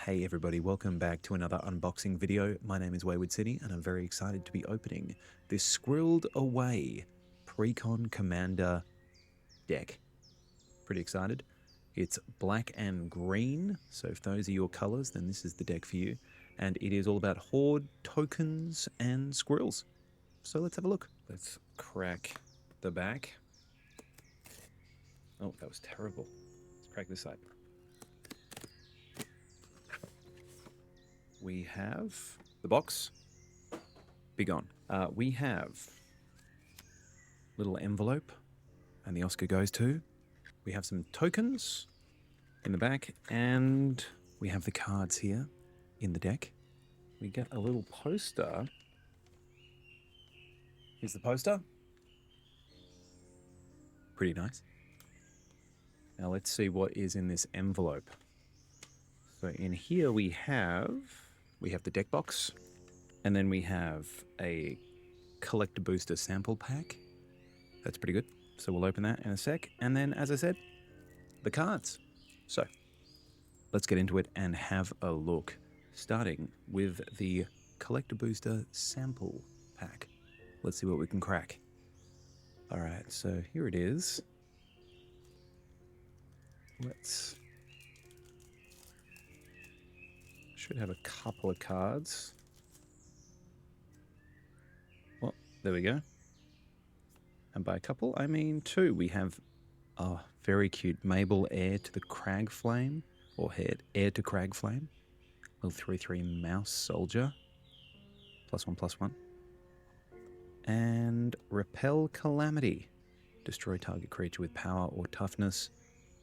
Hey everybody, welcome back to another unboxing video. My name is Wayward City and I'm very excited to be opening this Squirreled Away Precon Commander deck. Pretty excited. It's black and green, so if those are your colors, then this is the deck for you. And it is all about horde, tokens, and squirrels. So let's have a look. Let's crack the back. Oh, that was terrible. Let's crack this side. We have the box. Be gone. We have little envelope, and the Oscar goes to. We have some tokens in the back, and we have the cards here in the deck. We get a little poster. Here's the poster. Pretty nice. Now let's see what is in this envelope. So in here we have the deck box, and then we have a collector booster sample pack. That's pretty good. So we'll open that in a sec. And then, as I said, the cards. So let's get into it and have a look, starting with the collector booster sample pack. Let's see what we can crack. All right, so here it is. Should have a couple of cards. Well, there we go. And by a couple, I mean two. We have a very cute Mabel Heir to the Crag Flame, or Heir to Crag Flame. Little 3/3 Mouse Soldier. +1/+1. And Repel Calamity. Destroy target creature with power or toughness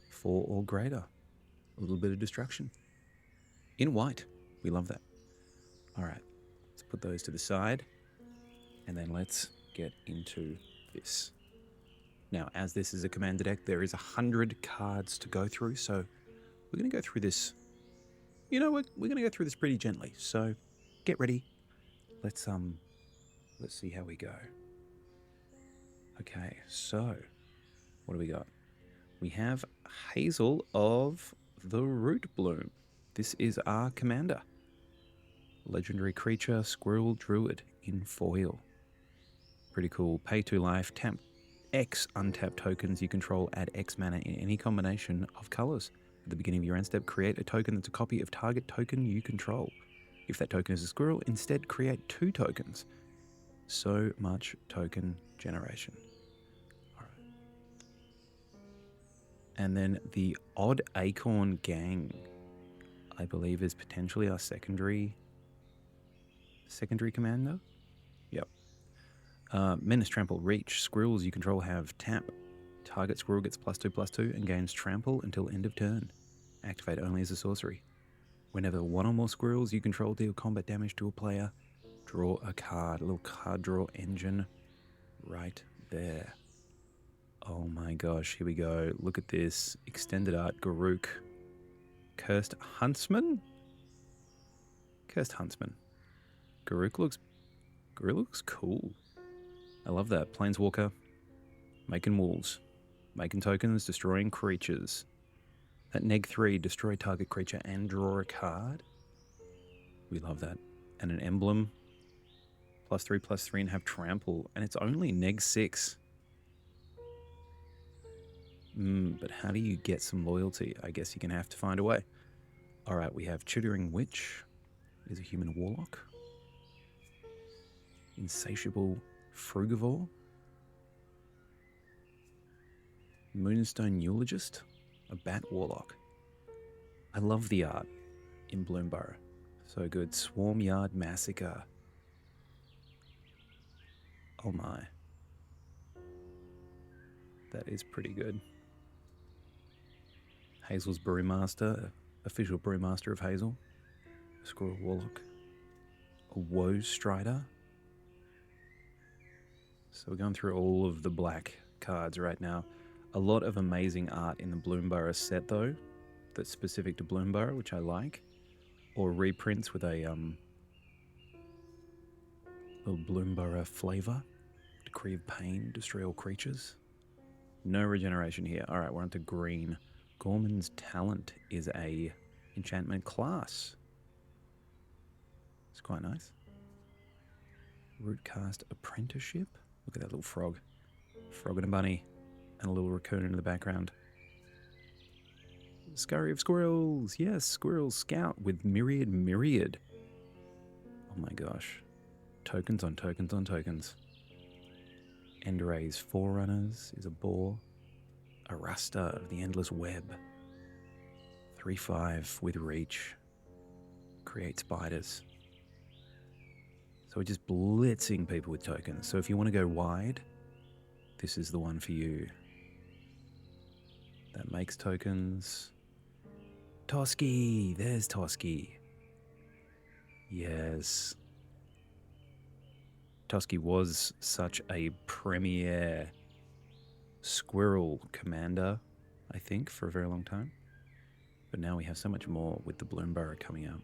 4 or greater. A little bit of destruction. In white. We love that. All right. Let's put those to the side. And then let's get into this. Now, as this is a commander deck, there is 100 cards to go through. So we're going to go through this. You know what? We're going to go through this pretty gently. So get ready. Let's see how we go. Okay, so what do we got? We have Hazel of the Root Bloom. This is our commander. Legendary creature, Squirrel Druid in foil. Pretty cool. Pay 2 life, tap X untapped tokens you control, add X mana in any combination of colors. At the beginning of your end step, create a token that's a copy of target token you control. If that token is a squirrel, instead create 2 tokens. So much token generation. All right. And then the Odd Acorn Gang, I believe, is potentially our secondary commander. Yep. Menace Trample Reach. Squirrels you control have tap. Target squirrel gets +2/+2 and gains trample until end of turn. Activate only as a sorcery. Whenever 1 or more squirrels you control deal combat damage to a player, draw a card. A little card draw engine right there. Oh my gosh, here we go. Look at this. Extended art, Garruk. Cursed Huntsman? Cursed Huntsman. Garruk looks cool. I love that. Planeswalker. Making wolves. Making tokens, destroying creatures. That -3, destroy target creature and draw a card. We love that. And an emblem. +3/+3 and have trample. And it's only -6. But how do you get some loyalty? I guess you're going to have to find a way. Alright, we have Chittering Witch. Is a human warlock. Insatiable Frugivore. Moonstone Eulogist. A bat warlock. I love the art in Bloomburrow. So good. Swarmyard Massacre. Oh my. That is pretty good. Hazel's Brewmaster. Official Brewmaster of Hazel. A Squirrel Warlock. A Woe Strider. So we're going through all of the black cards right now. A lot of amazing art in the Bloomburrow set though, that's specific to Bloomburrow, which I like. Or reprints with a little Bloomburrow flavor. Decree of Pain, destroy all creatures. No regeneration here. Alright, we're on to green. Gorman's Talent is a enchantment class. It's quite nice. Rootcast apprenticeship. Look at that little frog. Frog and a bunny. And a little raccoon in the background. Scurry of squirrels. Yes, squirrel scout with myriad. Oh my gosh. Tokens on tokens on tokens. Enderay's Forerunners is a boar. Arasta of the Endless Web. 3/5 with reach. Create spiders. So we're just blitzing people with tokens. So if you want to go wide, this is the one for you. That makes tokens. Toski! There's Toski. Yes. Toski was such a premier squirrel commander, I think, for a very long time. But now we have so much more with the Bloomburrow coming out.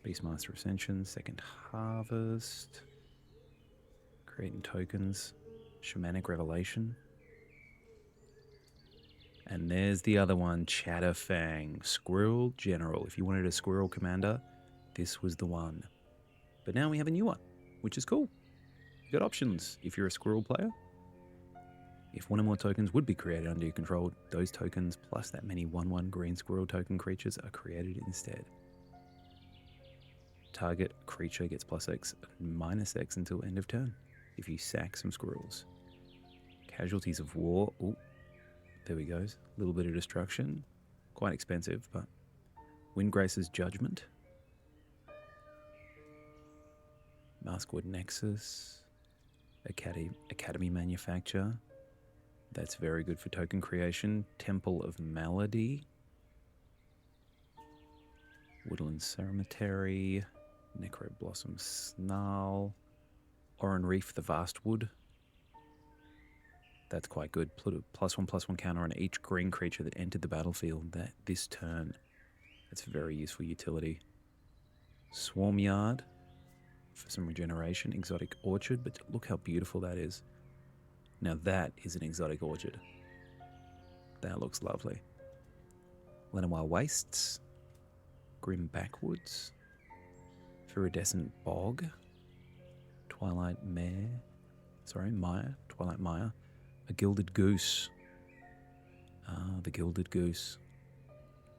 Beastmaster Ascension, Second Harvest. Creating tokens. Shamanic Revelation. And there's the other one, Chatterfang, Squirrel General. If you wanted a squirrel commander, this was the one. But now we have a new one, which is cool. You got options if you're a squirrel player. If one or more tokens would be created under your control, those tokens plus that many 1/1 green squirrel token creatures are created instead. Target creature gets +X and -X until end of turn if you sack some squirrels. Casualties of War. Ooh, there we go. A little bit of destruction. Quite expensive, but Windgrace's Judgment. Maskwood Nexus. Academy Manufacture. That's very good for token creation. Temple of Malady. Woodland Cemetery. Necroblossom Snarl. Oran Reef the Vastwood. That's quite good. Put a +1/+1 counter on each green creature that entered the battlefield this turn. That's very useful utility. Swarmyard for some regeneration. Exotic Orchard, but look how beautiful that is. Now that is an exotic orchard. That looks lovely. Lenawar Wastes. Grim Backwoods. Viridescent Bog. Twilight Mire. Twilight Mire. A Gilded Goose. The Gilded Goose.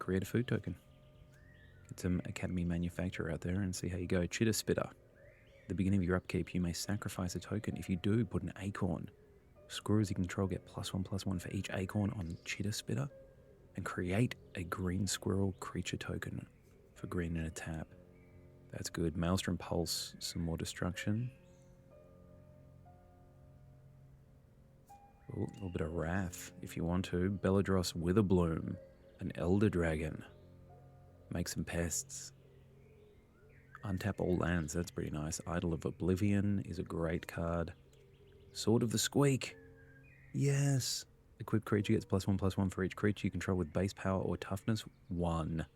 Create a food token. Get some Academy Manufacturer out there and see how you go. Chitter Spitter. At the beginning of your upkeep, you may sacrifice a token. If you do, put an acorn. Squirrels you control get +1/+1 for each acorn on Chitter Spitter. And create a green squirrel creature token for green in a tap. That's good. Maelstrom Pulse, some more destruction. Ooh, a little bit of Wrath if you want to. Belladros Witherbloom, an Elder Dragon. Make some pests. Untap all lands, that's pretty nice. Idol of Oblivion is a great card. Sword of the Squeak. Yes. Equipped creature gets +1/+1 for each creature you control with base power or toughness 1.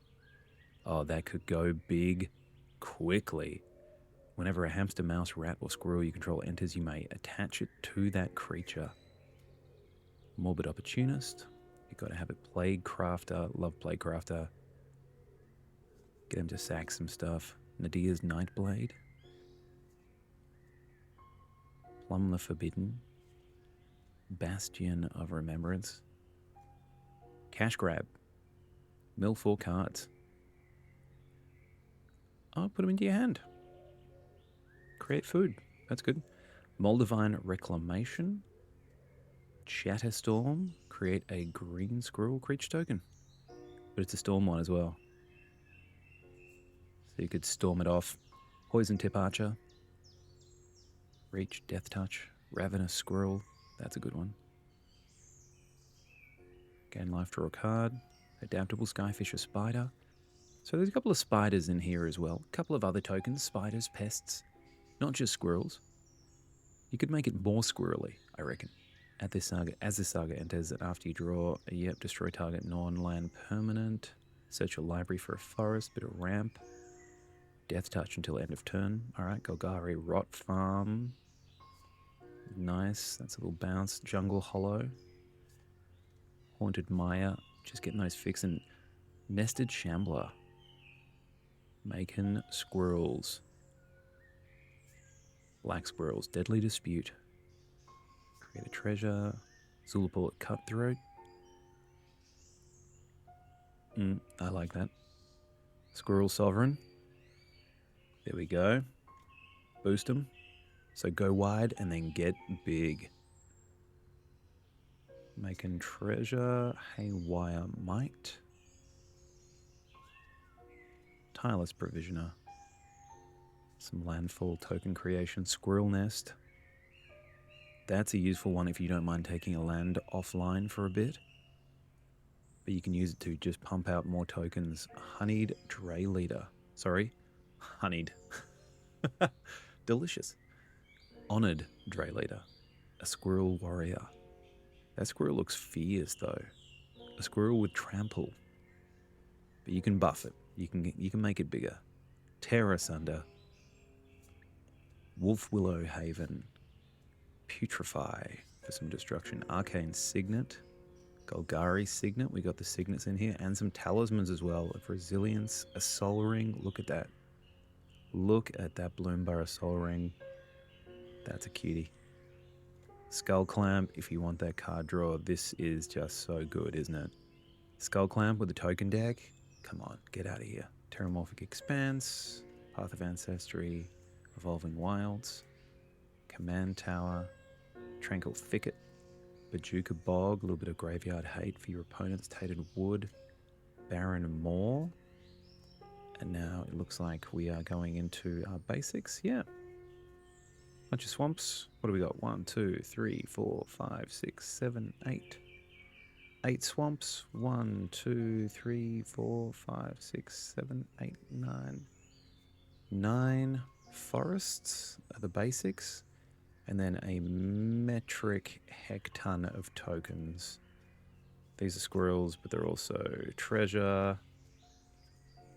Oh, that could go big quickly. Whenever a hamster, mouse, rat, or squirrel you control enters, you may attach it to that creature. Morbid Opportunist. You've got to have it. Plague Crafter. Love Plague Crafter. Get him to sack some stuff. Nadia's Nightblade. Plum the Forbidden. Bastion of Remembrance. Cash Grab. Mill 4 cards. Oh, put them into your hand. Create food. That's good. Moldavine Reclamation. Chatterstorm. Create a green squirrel creature token. But it's a storm one as well. So you could storm it off. Poison Tip Archer. Reach, Death Touch. Ravenous Squirrel. That's a good one. Gain life, draw a card. Adaptable Skyfisher Spider. So there's a couple of spiders in here as well. A couple of other tokens. Spiders, pests. Not just squirrels. You could make it more squirrely, I reckon. As this saga enters, and after you draw, destroy target non-land permanent. Search your library for a forest, bit of ramp. Death Touch until end of turn. Alright, Golgari Rot Farm. Nice, that's a little bounce. Jungle Hollow. Haunted Maya. Just getting those fixing. Nested Shambler. Macon Squirrels. Black Squirrels. Deadly Dispute. Create a Treasure. Zulaport Cutthroat. I like that. Squirrel Sovereign. There we go. Boost them. So go wide and then get big. Macon Treasure. Haywire Might. Tireless Provisioner. Some landfall token creation. Squirrel Nest. That's a useful one if you don't mind taking a land offline for a bit. But you can use it to just pump out more tokens. Honeyed Dray Leader. Sorry. Honeyed. Delicious. Honored Dray Leader. A Squirrel Warrior. That squirrel looks fierce though. A squirrel with trample. But you can buff it. You can make it bigger. Tear Asunder. Wolf Willow Haven. Putrefy for some destruction. Arcane Signet. Golgari Signet. We got the signets in here. And some talismans as well. Of Resilience. A Soul Ring. Look at that. Look at that Bloomburrow Soul Ring. That's a cutie. Skull Clamp. If you want that card draw, this is just so good, isn't it? Skull Clamp with the token deck. Come on, get out of here. Terramorphic Expanse. Path of Ancestry. Evolving Wilds. Command Tower. Tranquil Thicket. Bajuka Bog. A little bit of Graveyard Hate for your opponents. Tainted Wood. Barren Moor. And now it looks like we are going into our basics. Yeah. Bunch of swamps. What do we got? 1, 2, 3, 4, 5, 6, 7, 8. 8 swamps. 1, 2, 3, 4, 5, 6, 7, 8, 9. 9 forests are the basics. And then a metric hecton of tokens. These are squirrels, but they're also treasure.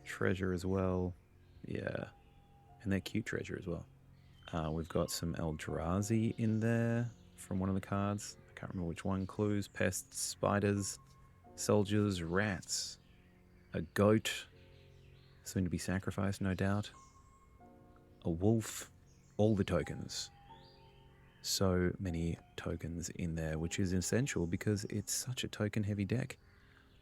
Treasure as well. Yeah. And they're cute treasure as well. We've got some Eldrazi in there from one of the cards. I can't remember which one. Clues, pests, spiders, soldiers, rats, a goat, soon to be sacrificed, no doubt, a wolf, all the tokens. So many tokens in there, which is essential because it's such a token-heavy deck,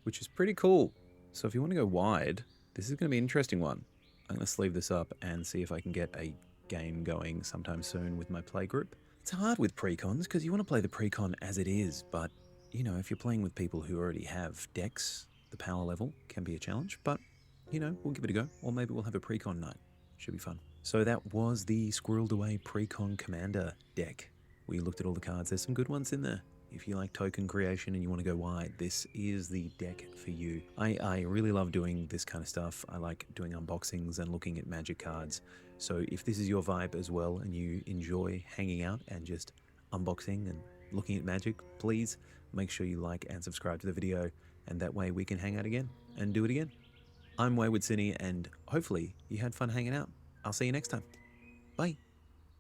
which is pretty cool. So if you want to go wide, this is going to be an interesting one. I'm going to sleeve this up and see if I can get a game going sometime soon with my play group. It's hard with precons because you want to play the precon as it is, but you know, if you're playing with people who already have decks, the power level can be a challenge, but you know, we'll give it a go, or maybe we'll have a precon night. Should be fun. So that was the Squirreled Away Precon Commander deck. We looked at all the cards. There's some good ones in there. If you like token creation and you want to go wide, this is the deck for you. I really love doing this kind of stuff. I like doing unboxings and looking at Magic cards. So if this is your vibe as well and you enjoy hanging out and just unboxing and looking at Magic, please make sure you like and subscribe to the video, and that way we can hang out again and do it again. I'm Wayward Cine, and hopefully you had fun hanging out. I'll see you next time. Bye.